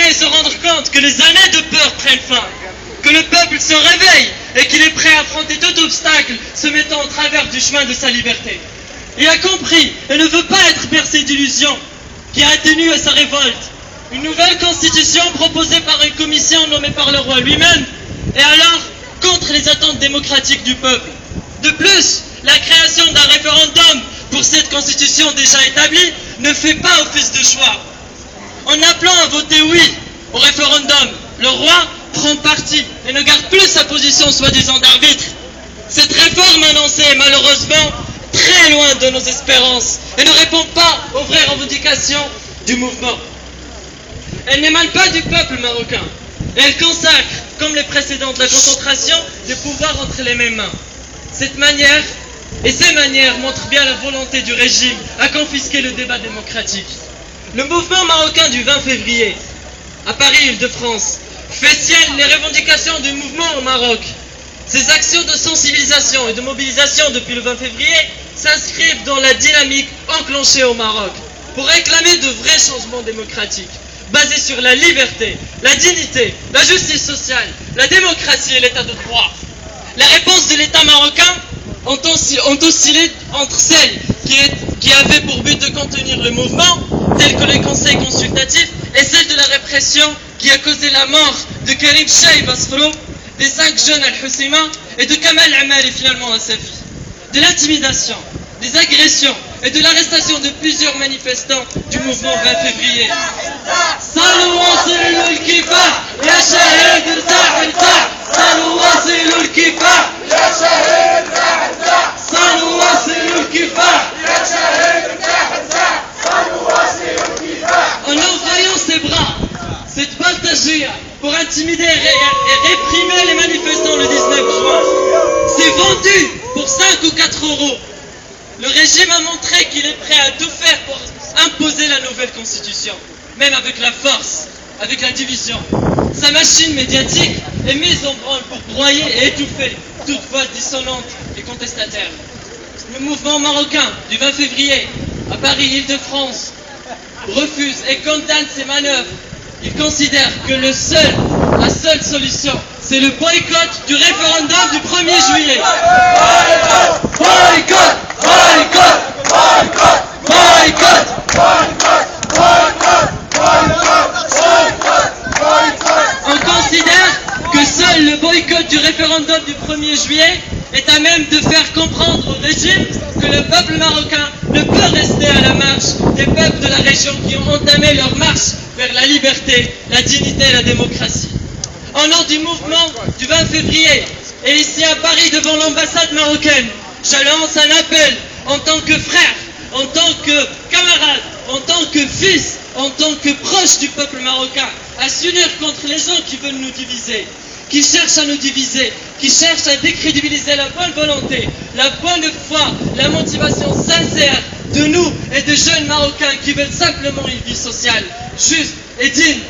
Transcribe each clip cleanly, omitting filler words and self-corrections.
et se rendre compte que les années de peur prennent fin, que le peuple se réveille et qu'il est prêt à affronter tout obstacle se mettant au travers du chemin de sa liberté. Il a compris et ne veut pas être bercé d'illusions qui atténuent à sa révolte. Une nouvelle constitution proposée par une commission nommée par le roi lui-même est alors contre les attentes démocratiques du peuple. De plus, la création d'un référendum pour cette constitution déjà établie ne fait pas office de choix. En appelant à voter oui au référendum, le roi prend parti et ne garde plus sa position soi-disant d'arbitre. Cette réforme annoncée est malheureusement très loin de nos espérances et ne répond pas aux vraies revendications du mouvement. Elle n'émane pas du peuple marocain et elle consacre, comme les précédentes, la concentration des pouvoirs entre les mêmes mains. Cette manière et ces manières montrent bien la volonté du régime à confisquer le débat démocratique. Le mouvement marocain du 20 février, à Paris-Île-de-France, fait sienne les revendications du mouvement au Maroc. Ces actions de sensibilisation et de mobilisation depuis le 20 février s'inscrivent dans la dynamique enclenchée au Maroc pour réclamer de vrais changements démocratiques, basés sur la liberté, la dignité, la justice sociale, la démocratie et l'état de droit. Les réponses de l'État marocain ont oscillé entre celles qui avaient pour but de contenir le mouvement, telles que les conseils consultatifs, et celles de la répression qui a causé la mort de Karim Chaïb Asfro, des 5 jeunes Al-Husseima et de Kamal Amali finalement à sa vie. De l'intimidation, des agressions et de l'arrestation de plusieurs manifestants du mouvement 20 février. En envoyant ses bras, cette Baltagia, pour intimider et réprimer les manifestants le 19 juin, s'est vendu pour 5 ou 4 euros. Le régime a montré qu'il est prêt à tout faire pour imposer la nouvelle constitution, même avec la force, avec la division. Sa machine médiatique est mise en branle pour broyer et étouffer toute voix dissonante et contestataire. Le mouvement marocain du 20 février à Paris-Île-de-France refuse et condamne ces manœuvres. Il considère que la seule solution, c'est le boycott du référendum du 1er juillet. Boycott! Boycott! Boycott! Boycott! Boycott! Boycott! Boycott! Boycott! On considère que seul le boycott du référendum du 1er juillet est à même de faire comprendre au régime que le peuple marocain ne peut rester à la marche des peuples de la région qui ont entamé leur marche vers la liberté, la dignité et la démocratie. Au nom du mouvement du 20 février et ici à Paris devant l'ambassade marocaine, je lance un appel en tant que frère, en tant que camarade, en tant que fils, en tant que proche du peuple marocain, à s'unir contre les gens qui veulent nous diviser, qui cherchent à nous diviser, qui cherchent à décrédibiliser la bonne volonté, la bonne foi, la motivation sincère de nous et de jeunes Marocains qui veulent simplement une vie sociale, juste et digne.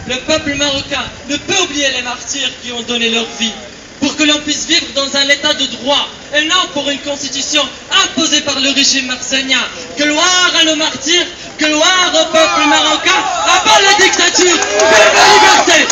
Le peuple marocain ne peut oublier les martyrs qui ont donné leur vie pour que l'on puisse vivre dans un état de droit et non pour une constitution imposée par le régime marseillais. Gloire à nos martyrs, gloire au peuple marocain, à bas la dictature, vive la liberté!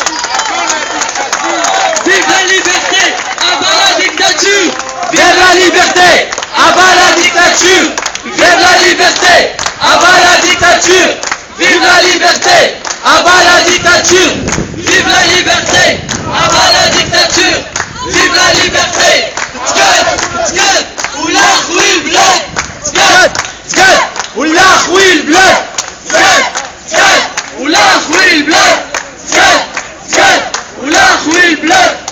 Vive la liberté, à bas la dictature! Vive la liberté! À bas la dictature! Vive la liberté! À bas la dictature! Vive la liberté! À bas la dictature! Vive la liberté! À bas la dictature! Vive la liberté! Skat! Skat! Oula Khouil Bled! Skat! Skat! Oula Khouil Bled! Skat! Skat! Oula Khouil Bled! Skat! Skat! Oula Khouil Bled!